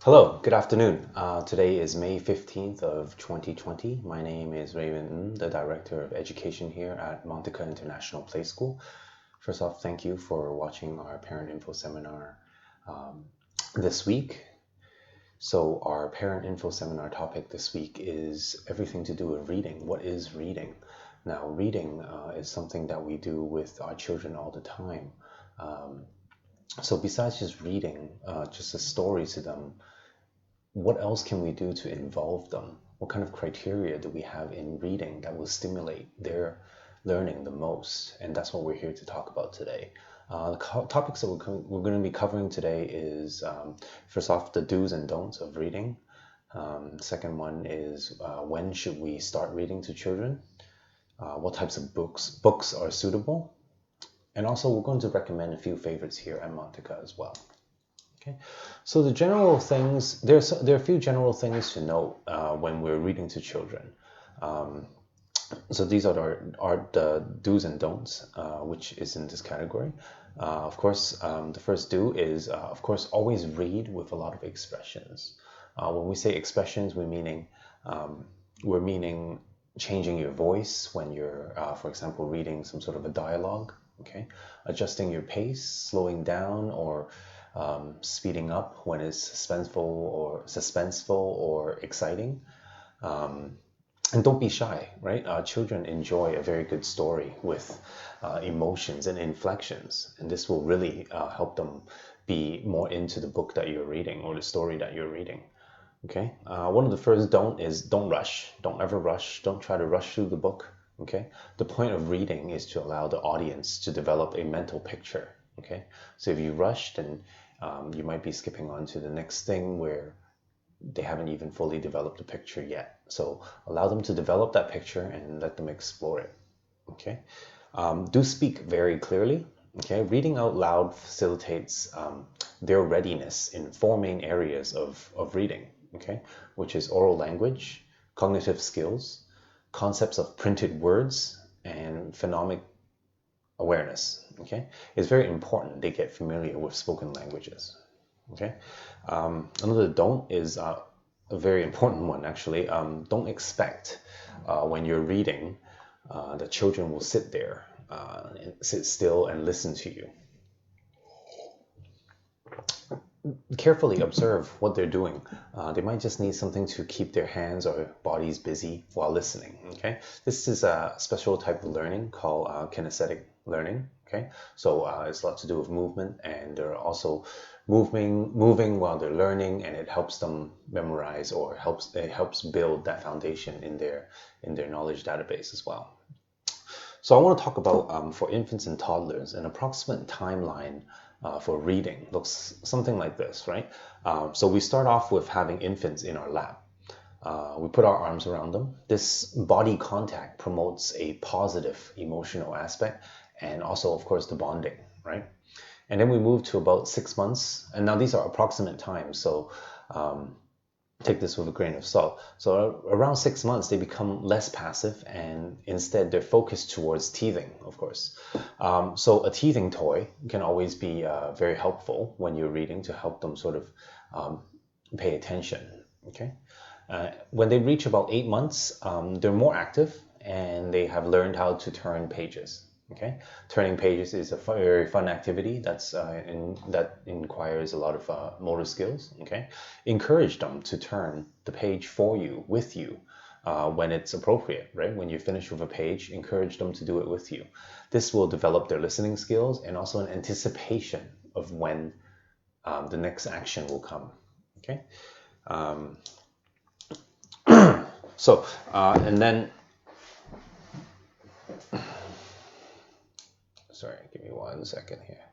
Hello, good afternoon. Today is May 15th of 2020. My name is Raymond Ng, the Director of Education here at Monteca International Play School. First off, thank you for watching our Parent Info Seminar um, this week. So our Parent Info Seminar topic this week is everything to do with reading. What is reading? Now, reading is something that we do with our children all the time. So besides just reading just a story to them, what else can we do to involve them? What kind of criteria do we have in reading that will stimulate their learning the most? And that's what we're here to talk about today. The topics that we're going to be covering today is first off, the do's and don'ts of reading. Second one is when should we start reading to children? What types of books are suitable? And also, we're going to recommend a few favorites here at Monteca as well. Okay, so the general things, there are a few general things to note when we're reading to children. So these are the do's and don'ts, which is in this category. Of course, the first do is, of course, always read with a lot of expressions. When we say expressions, we're meaning changing your voice when you're, for example, reading some sort of a dialogue. Okay, adjusting your pace, slowing down, or speeding up when it's suspenseful or exciting. And don't be shy, right? Children enjoy a very good story with emotions and inflections, and this will really help them be more into the book that you're reading or the story that you're reading. Okay. One of the first don't is don't rush. Don't ever rush. Don't try to rush through the book. Okay. The point of reading is to allow the audience to develop a mental picture. Okay. So if you rush, then you might be skipping on to the next thing where they haven't even fully developed the picture yet. So allow them to develop that picture and let them explore it. Okay. Do speak very clearly. Okay. Reading out loud facilitates their readiness in four main areas of reading. Okay. Which is oral language, cognitive skills, concepts of printed words, and phonemic awareness. Okay, it's very important they get familiar with spoken languages. Okay, another don't is a very important one actually. Don't expect when you're reading that children will sit there and sit still and listen to you. Carefully observe what they're doing. They might just need something to keep their hands or bodies busy while listening. Okay, this is a special type of learning called kinesthetic learning. Okay, so it's a lot to do with movement, and they're also moving while they're learning, and it helps them memorize or it helps build that foundation in their knowledge database as well. So I want to talk about for infants and toddlers an approximate timeline for reading looks something like this, right? So we start off with having infants in our lap. We put our arms around them. This body contact promotes a positive emotional aspect and also, of course, the bonding, right? And then we move to about 6 months. And now these are approximate times, so take this with a grain of salt. So around 6 months, they become less passive and instead they're focused towards teething, of course. So a teething toy can always be very helpful when you're reading to help them sort of pay attention, okay? When they reach about 8 months, they're more active and they have learned how to turn pages. Okay, turning pages is a very fun activity that requires a lot of motor skills. Okay, encourage them to turn the page for you, with you, when it's appropriate. Right, when you finish with a page, encourage them to do it with you. This will develop their listening skills and also an anticipation of when the next action will come. Okay, so and then. Sorry, give me 1 second here.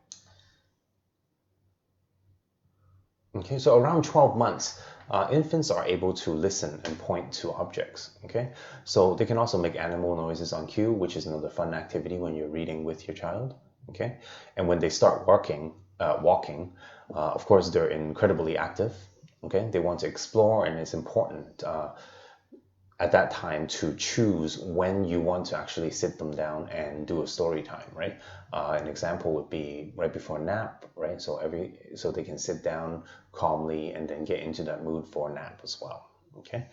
Okay, so around 12 months, infants are able to listen and point to objects. Okay, so they can also make animal noises on cue, which is another fun activity when you're reading with your child. Okay, and when they start walking, of course, they're incredibly active. Okay, they want to explore, and it's important at that time to choose when you want to actually sit them down and do a story time, right? An example would be right before nap, right? So they can sit down calmly and then get into that mood for a nap as well. Okay.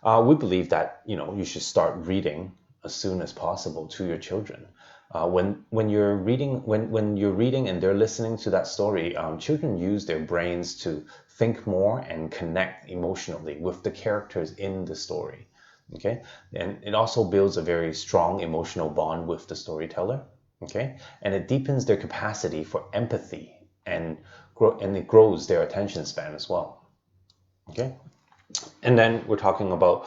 We believe that you should start reading as soon as possible to your children. When you're reading and they're listening to that story, children use their brains to think more and connect emotionally with the characters in the story. Okay, and it also builds a very strong emotional bond with the storyteller. Okay, and it deepens their capacity for empathy and it grows their attention span as well. Okay, and then we're talking about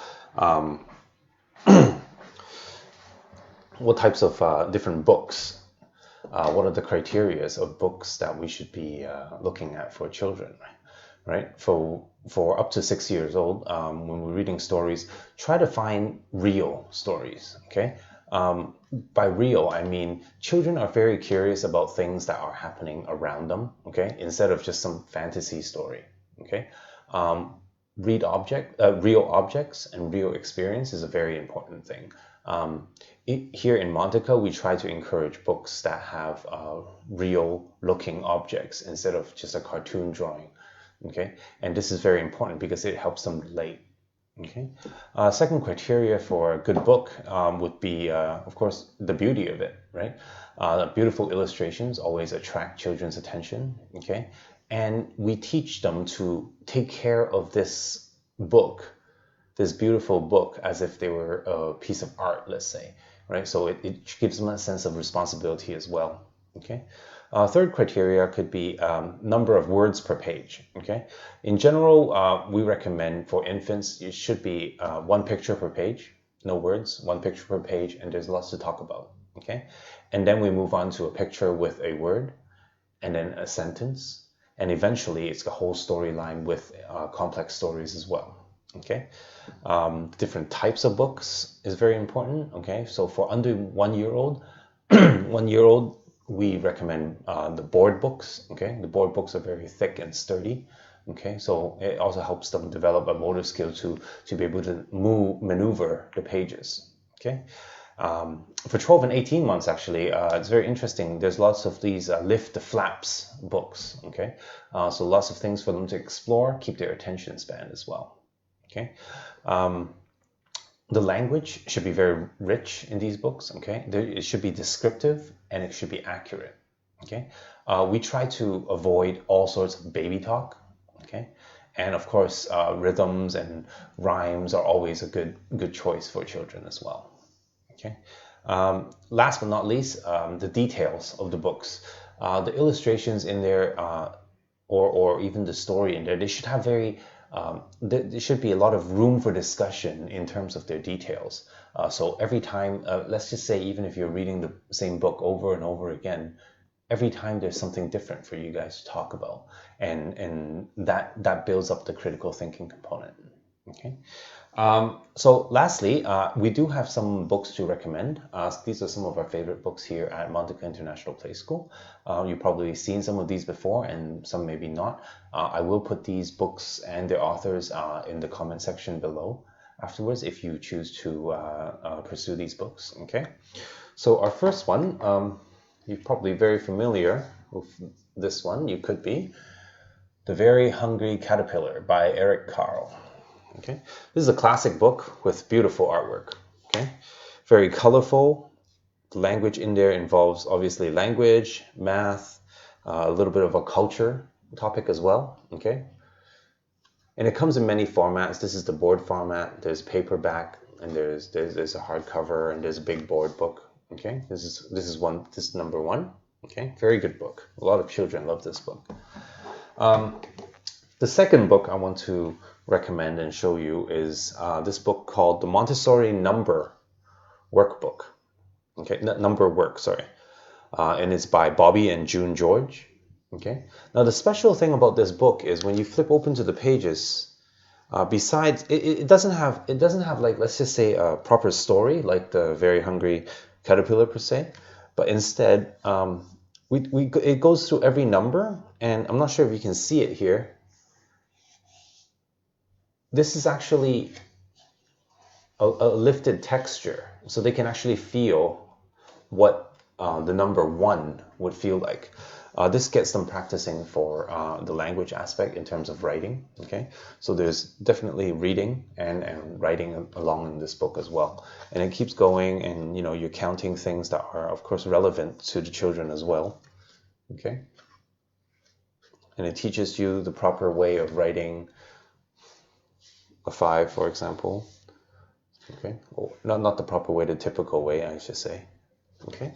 what types of different books. What are the criteria of books that we should be looking at for children, right? For up to 6 years old, when we're reading stories, try to find real stories, okay? By real, I mean children are very curious about things that are happening around them, okay? Instead of just some fantasy story, okay? Real objects and real experience is a very important thing. Here in Monteca, we try to encourage books that have real looking objects instead of just a cartoon drawing. Okay, and this is very important because it helps them relate. Okay, second criteria for a good book would be, of course, the beauty of it, right? Beautiful illustrations always attract children's attention. Okay, and we teach them to take care of this beautiful book, as if they were a piece of art, let's say, right? So it gives them a sense of responsibility as well. Okay. Third criteria could be number of words per page. Okay. In general, we recommend for infants it should be one picture per page, no words, one picture per page, and there's lots to talk about. Okay. And then we move on to a picture with a word, and then a sentence, and eventually it's the whole storyline with complex stories as well. Okay, different types of books is very important. Okay, so for under 1 year old, we recommend the board books. Okay, the board books are very thick and sturdy. Okay, so it also helps them develop a motor skill to be able to maneuver the pages. Okay, for 12 and 18 months, actually, it's very interesting. There's lots of these lift the flaps books. Okay, so lots of things for them to explore, keep their attention span as well. Okay, the language should be very rich in these books. Okay, it should be descriptive and it should be accurate. Okay, we try to avoid all sorts of baby talk. Okay, and of course, rhythms and rhymes are always a good choice for children as well. Okay, last but not least, the details of the books, the illustrations in there, or even the story in there, they should have there should be a lot of room for discussion in terms of their details. So every time, let's just say, even if you're reading the same book over and over again, every time there's something different for you guys to talk about, and that builds up the critical thinking component. Okay. So lastly, we do have some books to recommend. These are some of our favorite books here at Monteca International Play School. You've probably seen some of these before and some maybe not. I will put these books and their authors in the comment section below afterwards if you choose to pursue these books. Okay. So our first one, you're probably very familiar with this one. You could be The Very Hungry Caterpillar by Eric Carle. Okay, this is a classic book with beautiful artwork. Okay, very colorful. The language in there involves obviously language, math, a little bit of a culture topic as well. Okay, and it comes in many formats. This is the board format. There's paperback, and there's a hardcover, and there's a big board book. Okay, this is number one. Okay, very good book. A lot of children love this book. The second book I want to recommend and show you is this book called the Montessori Number Workbook. Okay, Number Work, sorry. And it's by Bobby and June George. Okay. Now the special thing about this book is when you flip open to the pages, besides it doesn't have like, let's just say, a proper story like The Very Hungry Caterpillar per se, but instead it goes through every number, and I'm not sure if you can see it here. This is actually a lifted texture, so they can actually feel what the number 1 would feel like. This gets them practicing for the language aspect in terms of writing. Okay, so there's definitely reading and writing along in this book as well, and it keeps going, and you're counting things that are of course relevant to the children as well. Okay, and it teaches you the proper way of writing a 5, for example. Okay, not the proper way, the typical way, I should say. Okay,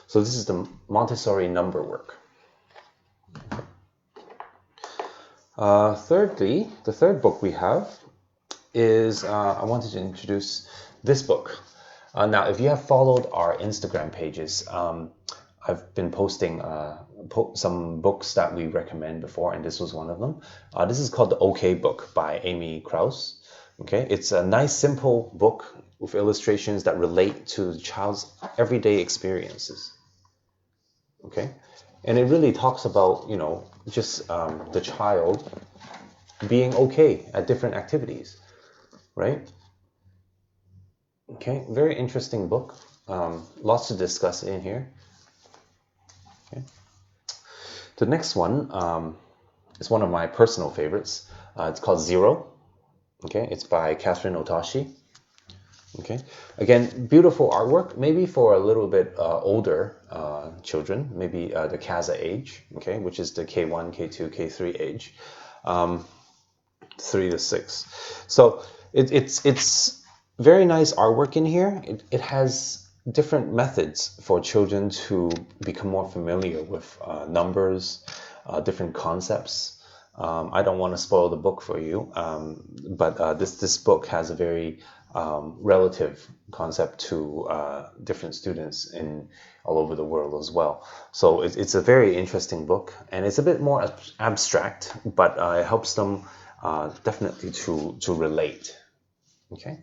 so this is the Montessori number work. Thirdly, the third book we have is, I wanted to introduce this book. Now, if you have followed our Instagram pages, I've been posting some books that we recommend before, and this was one of them. This is called The OK Book by Amy Krause. Okay, it's a nice, simple book with illustrations that relate to the child's everyday experiences. Okay, and it really talks about, just the child being okay at different activities, right? Okay, very interesting book. Lots to discuss in here. Okay. The next one is one of my personal favorites. It's called Zero. Okay, it's by Catherine Otoshi. Okay, again, beautiful artwork, maybe for a little bit older children, maybe the CASA age, okay, which is the K1, K2, K3 age, 3 to 6. So it's very nice artwork in here. It has different methods for children to become more familiar with numbers, different concepts. I don't want to spoil the book for you, but this book has a very relative concept to different students all over the world as well. So it's a very interesting book, and it's a bit more abstract, but it helps them definitely to relate. Okay.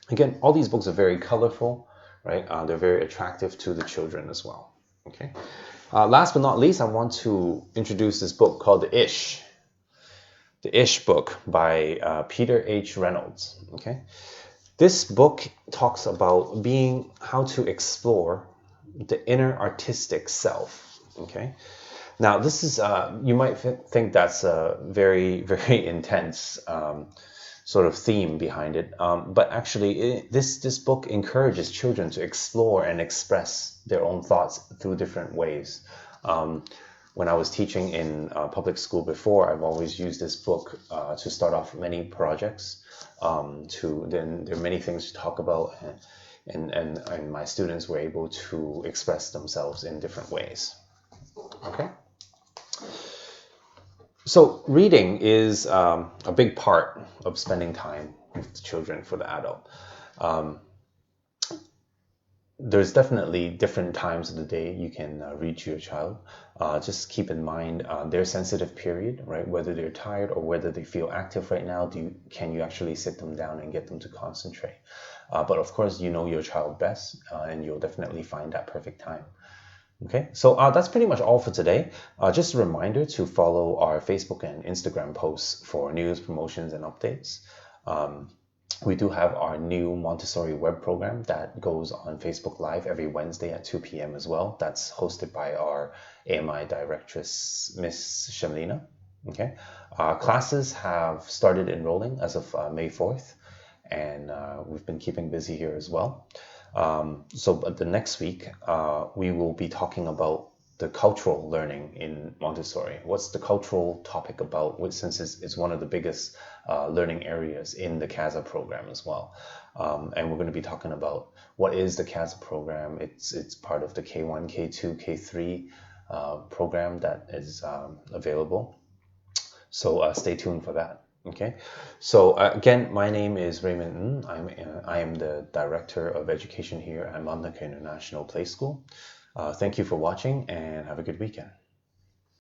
Again, all these books are very colorful, right? They're very attractive to the children as well. Okay. Last but not least, I want to introduce this book called The Ish book by Peter H. Reynolds. Okay, this book talks about how to explore the inner artistic self. Okay, now this is you might think that's a very, very intense sort of theme behind it, but actually this book encourages children to explore and express their own thoughts through different ways. When I was teaching in public school before, I've always used this book to start off many projects. Then there are many things to talk about, and my students were able to express themselves in different ways. Okay. So reading is a big part of spending time with the children for the adult. There's definitely different times of the day you can read to your child. Just keep in mind their sensitive period, right? Whether they're tired or whether they feel active right now, can you actually sit them down and get them to concentrate? But of course, you know your child best, and you'll definitely find that perfect time. Okay, so that's pretty much all for today. Just a reminder to follow our Facebook and Instagram posts for news, promotions, and updates. We do have our new Montessori web program that goes on Facebook Live every Wednesday at 2 p.m. as well. That's hosted by our AMI directress, Miss Shamlina. Okay, classes have started enrolling as of May 4th, and we've been keeping busy here as well. So the next week, we will be talking about the cultural learning in Montessori. What's the cultural topic about, since it's one of the biggest learning areas in the CASA program as well. And we're going to be talking about what is the CASA program. It's part of the K1, K2, K3 program that is available. So stay tuned for that. Okay, so again, my name is Raymond Ng. I am the Director of Education here at Monteca International Play School. Thank you for watching, and have a good weekend.